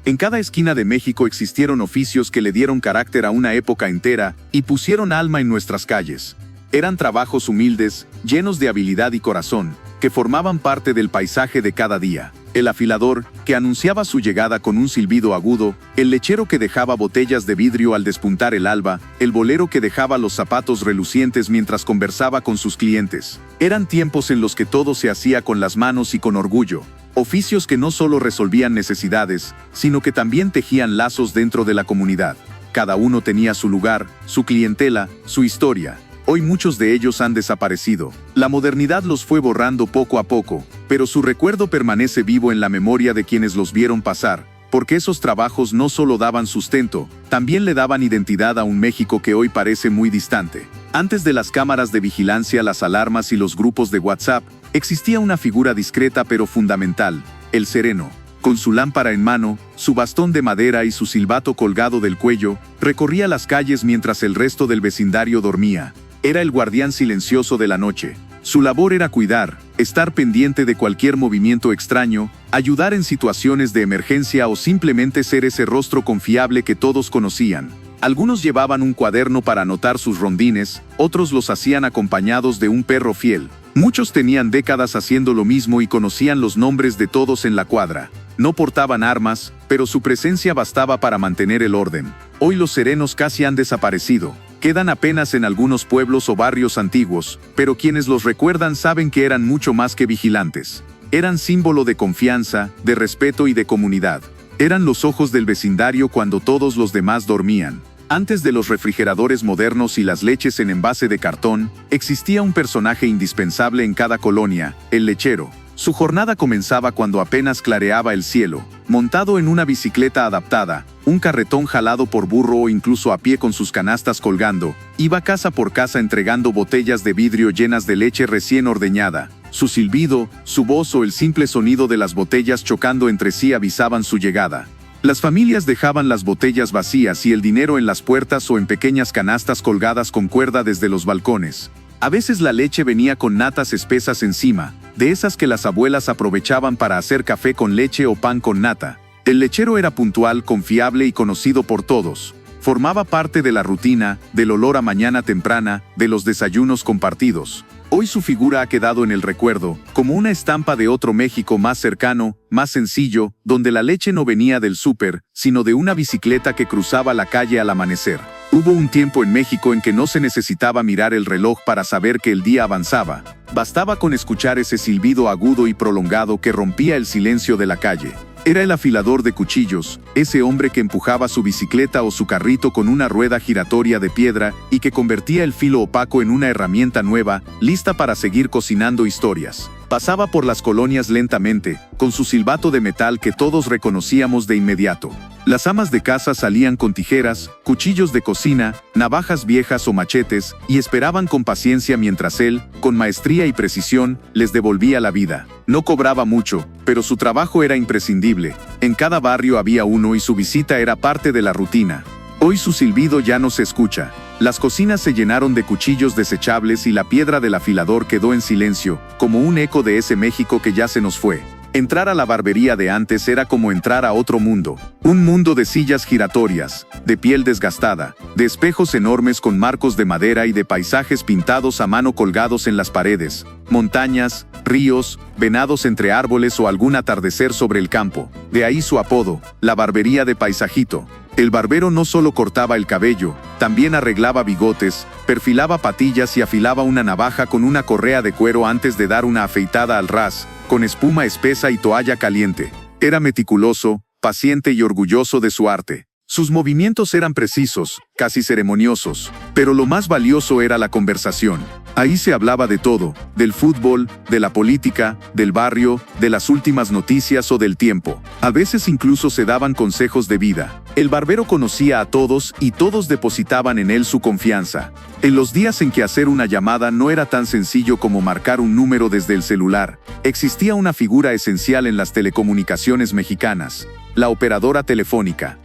En cada esquina de México existieron oficios que le dieron carácter a una época entera y pusieron alma en nuestras calles. Eran trabajos humildes, llenos de habilidad y corazón, que formaban parte del paisaje de cada día. El afilador, que anunciaba su llegada con un silbido agudo, el lechero que dejaba botellas de vidrio al despuntar el alba, el bolero que dejaba los zapatos relucientes mientras conversaba con sus clientes. Eran tiempos en los que todo se hacía con las manos y con orgullo. Oficios que no solo resolvían necesidades, sino que también tejían lazos dentro de la comunidad. Cada uno tenía su lugar, su clientela, su historia. Hoy muchos de ellos han desaparecido. La modernidad los fue borrando poco a poco, pero su recuerdo permanece vivo en la memoria de quienes los vieron pasar, porque esos trabajos no solo daban sustento, también le daban identidad a un México que hoy parece muy distante. Antes de las cámaras de vigilancia, las alarmas y los grupos de WhatsApp, existía una figura discreta pero fundamental, el sereno. Con su lámpara en mano, su bastón de madera y su silbato colgado del cuello, recorría las calles mientras el resto del vecindario dormía. Era el guardián silencioso de la noche. Su labor era cuidar, estar pendiente de cualquier movimiento extraño, ayudar en situaciones de emergencia o simplemente ser ese rostro confiable que todos conocían. Algunos llevaban un cuaderno para anotar sus rondines, otros los hacían acompañados de un perro fiel. Muchos tenían décadas haciendo lo mismo y conocían los nombres de todos en la cuadra. No portaban armas, pero su presencia bastaba para mantener el orden. Hoy los serenos casi han desaparecido. Quedan apenas en algunos pueblos o barrios antiguos, pero quienes los recuerdan saben que eran mucho más que vigilantes. Eran símbolo de confianza, de respeto y de comunidad. Eran los ojos del vecindario cuando todos los demás dormían. Antes de los refrigeradores modernos y las leches en envase de cartón, existía un personaje indispensable en cada colonia, el lechero. Su jornada comenzaba cuando apenas clareaba el cielo. Montado en una bicicleta adaptada, un carretón jalado por burro o incluso a pie con sus canastas colgando, iba casa por casa entregando botellas de vidrio llenas de leche recién ordeñada. Su silbido, su voz o el simple sonido de las botellas chocando entre sí avisaban su llegada. Las familias dejaban las botellas vacías y el dinero en las puertas o en pequeñas canastas colgadas con cuerda desde los balcones. A veces la leche venía con natas espesas encima, de esas que las abuelas aprovechaban para hacer café con leche o pan con nata. El lechero era puntual, confiable y conocido por todos. Formaba parte de la rutina, del olor a mañana temprana, de los desayunos compartidos. Hoy su figura ha quedado en el recuerdo, como una estampa de otro México más cercano, más sencillo, donde la leche no venía del súper, sino de una bicicleta que cruzaba la calle al amanecer. Hubo un tiempo en México en que no se necesitaba mirar el reloj para saber que el día avanzaba. Bastaba con escuchar ese silbido agudo y prolongado que rompía el silencio de la calle. Era el afilador de cuchillos, ese hombre que empujaba su bicicleta o su carrito con una rueda giratoria de piedra y que convertía el filo opaco en una herramienta nueva, lista para seguir cocinando historias. Pasaba por las colonias lentamente, con su silbato de metal que todos reconocíamos de inmediato. Las amas de casa salían con tijeras, cuchillos de cocina, navajas viejas o machetes, y esperaban con paciencia mientras él, con maestría y precisión, les devolvía la vida. No cobraba mucho, pero su trabajo era imprescindible. En cada barrio había uno y su visita era parte de la rutina. Hoy su silbido ya no se escucha. Las cocinas se llenaron de cuchillos desechables y la piedra del afilador quedó en silencio, como un eco de ese México que ya se nos fue. Entrar a la barbería de antes era como entrar a otro mundo. Un mundo de sillas giratorias, de piel desgastada, de espejos enormes con marcos de madera y de paisajes pintados a mano colgados en las paredes. Montañas, ríos, venados entre árboles o algún atardecer sobre el campo. De ahí su apodo, la barbería de Paisajito. El barbero no solo cortaba el cabello, también arreglaba bigotes, perfilaba patillas y afilaba una navaja con una correa de cuero antes de dar una afeitada al ras, con espuma espesa y toalla caliente. Era meticuloso, paciente y orgulloso de su arte. Sus movimientos eran precisos, casi ceremoniosos, pero lo más valioso era la conversación. Ahí se hablaba de todo, del fútbol, de la política, del barrio, de las últimas noticias o del tiempo. A veces incluso se daban consejos de vida. El barbero conocía a todos y todos depositaban en él su confianza. En los días en que hacer una llamada no era tan sencillo como marcar un número desde el celular, existía una figura esencial en las telecomunicaciones mexicanas, la operadora telefónica.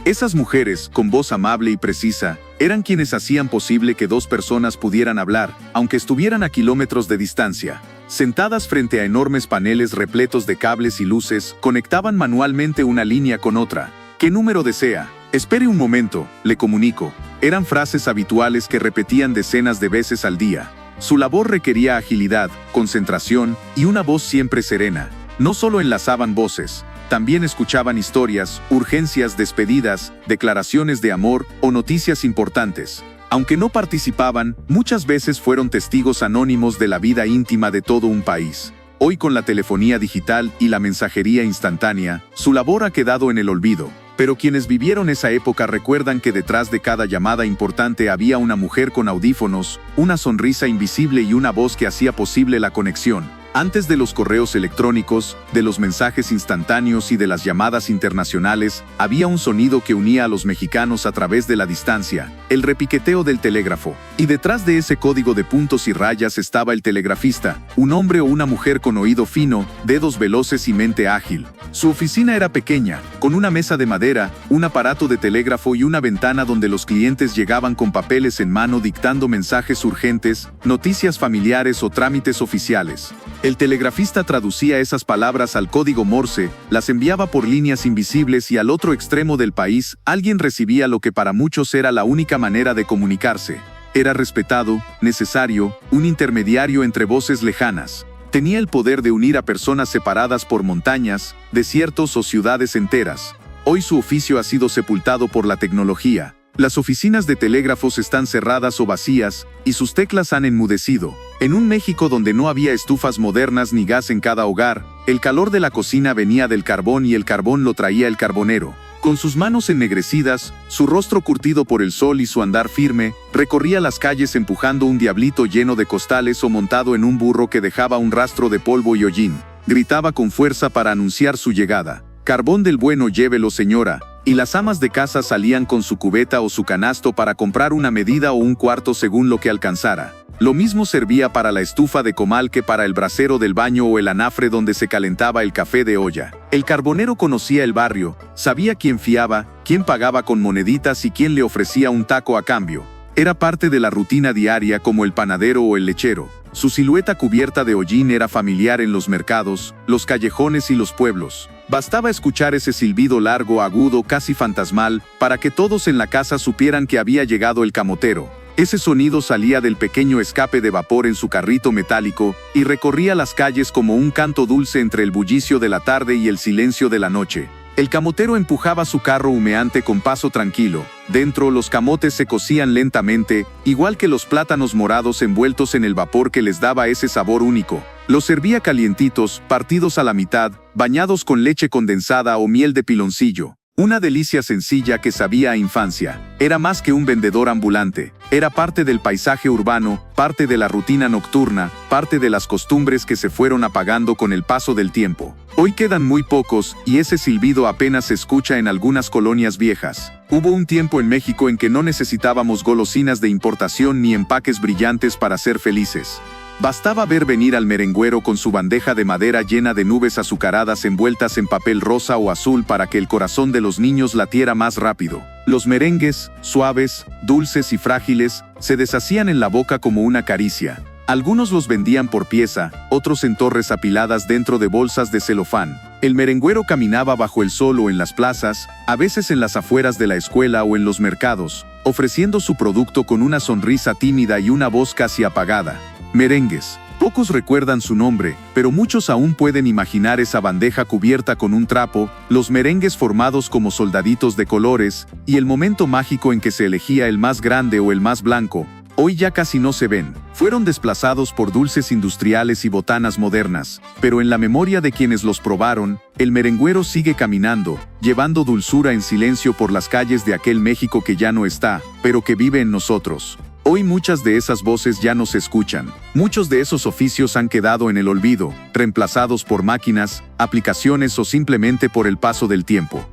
Esas mujeres, con voz amable y precisa, eran quienes hacían posible que dos personas pudieran hablar, aunque estuvieran a kilómetros de distancia. Sentadas frente a enormes paneles repletos de cables y luces, conectaban manualmente una línea con otra. ¿Qué número desea? Espere un momento, le comunico. Eran frases habituales que repetían decenas de veces al día. Su labor requería agilidad, concentración y una voz siempre serena. No solo enlazaban voces, también escuchaban historias, urgencias, despedidas, declaraciones de amor o noticias importantes. Aunque no participaban, muchas veces fueron testigos anónimos de la vida íntima de todo un país. Hoy, con la telefonía digital y la mensajería instantánea, su labor ha quedado en el olvido. Pero quienes vivieron esa época recuerdan que detrás de cada llamada importante había una mujer con audífonos, una sonrisa invisible y una voz que hacía posible la conexión. Antes de los correos electrónicos, de los mensajes instantáneos y de las llamadas internacionales, había un sonido que unía a los mexicanos a través de la distancia, el repiqueteo del telégrafo. Y detrás de ese código de puntos y rayas estaba el telegrafista, un hombre o una mujer con oído fino, dedos veloces y mente ágil. Su oficina era pequeña, con una mesa de madera, un aparato de telégrafo y una ventana donde los clientes llegaban con papeles en mano dictando mensajes urgentes, noticias familiares o trámites oficiales. El telegrafista traducía esas palabras al código Morse, las enviaba por líneas invisibles y al otro extremo del país, alguien recibía lo que para muchos era la única manera de comunicarse. Era respetado, necesario, un intermediario entre voces lejanas. Tenía el poder de unir a personas separadas por montañas, desiertos o ciudades enteras. Hoy su oficio ha sido sepultado por la tecnología. Las oficinas de telégrafos están cerradas o vacías, y sus teclas han enmudecido. En un México donde no había estufas modernas ni gas en cada hogar, el calor de la cocina venía del carbón y el carbón lo traía el carbonero. Con sus manos ennegrecidas, su rostro curtido por el sol y su andar firme, recorría las calles empujando un diablito lleno de costales o montado en un burro que dejaba un rastro de polvo y hollín. Gritaba con fuerza para anunciar su llegada. «Carbón del bueno, llévelo, señora», y las amas de casa salían con su cubeta o su canasto para comprar una medida o un cuarto según lo que alcanzara. Lo mismo servía para la estufa de comal que para el brasero del baño o el anafre donde se calentaba el café de olla. El carbonero conocía el barrio, sabía quién fiaba, quién pagaba con moneditas y quién le ofrecía un taco a cambio. Era parte de la rutina diaria como el panadero o el lechero. Su silueta cubierta de hollín era familiar en los mercados, los callejones y los pueblos. Bastaba escuchar ese silbido largo, agudo, casi fantasmal, para que todos en la casa supieran que había llegado el camotero. Ese sonido salía del pequeño escape de vapor en su carrito metálico y recorría las calles como un canto dulce entre el bullicio de la tarde y el silencio de la noche. El camotero empujaba su carro humeante con paso tranquilo. Dentro, los camotes se cocían lentamente, igual que los plátanos morados envueltos en el vapor que les daba ese sabor único. Los servía calientitos, partidos a la mitad, bañados con leche condensada o miel de piloncillo. Una delicia sencilla que sabía a infancia. Era más que un vendedor ambulante. Era parte del paisaje urbano, parte de la rutina nocturna, parte de las costumbres que se fueron apagando con el paso del tiempo. Hoy quedan muy pocos, y ese silbido apenas se escucha en algunas colonias viejas. Hubo un tiempo en México en que no necesitábamos golosinas de importación ni empaques brillantes para ser felices. Bastaba ver venir al merengüero con su bandeja de madera llena de nubes azucaradas envueltas en papel rosa o azul para que el corazón de los niños latiera más rápido. Los merengues, suaves, dulces y frágiles, se deshacían en la boca como una caricia. Algunos los vendían por pieza, otros en torres apiladas dentro de bolsas de celofán. El merengüero caminaba bajo el sol o en las plazas, a veces en las afueras de la escuela o en los mercados, ofreciendo su producto con una sonrisa tímida y una voz casi apagada. Merengues. Pocos recuerdan su nombre, pero muchos aún pueden imaginar esa bandeja cubierta con un trapo, los merengues formados como soldaditos de colores, y el momento mágico en que se elegía el más grande o el más blanco. Hoy ya casi no se ven. Fueron desplazados por dulces industriales y botanas modernas, pero en la memoria de quienes los probaron, el merengüero sigue caminando, llevando dulzura en silencio por las calles de aquel México que ya no está, pero que vive en nosotros. Hoy muchas de esas voces ya no se escuchan. Muchos de esos oficios han quedado en el olvido, reemplazados por máquinas, aplicaciones o simplemente por el paso del tiempo.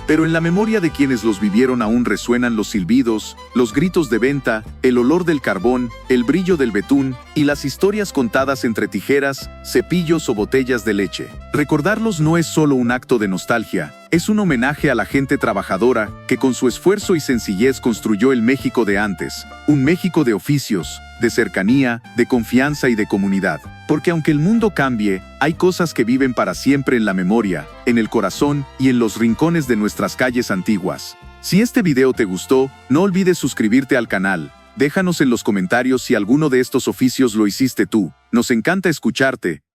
Pero en la memoria de quienes los vivieron aún resuenan los silbidos, los gritos de venta, el olor del carbón, el brillo del betún y las historias contadas entre tijeras, cepillos o botellas de leche. Recordarlos no es solo un acto de nostalgia, es un homenaje a la gente trabajadora que con su esfuerzo y sencillez construyó el México de antes, un México de oficios, de cercanía, de confianza y de comunidad. Porque aunque el mundo cambie, hay cosas que viven para siempre en la memoria, en el corazón y en los rincones de nuestras calles antiguas. Si este video te gustó, no olvides suscribirte al canal. Déjanos en los comentarios si alguno de estos oficios lo hiciste tú. Nos encanta escucharte.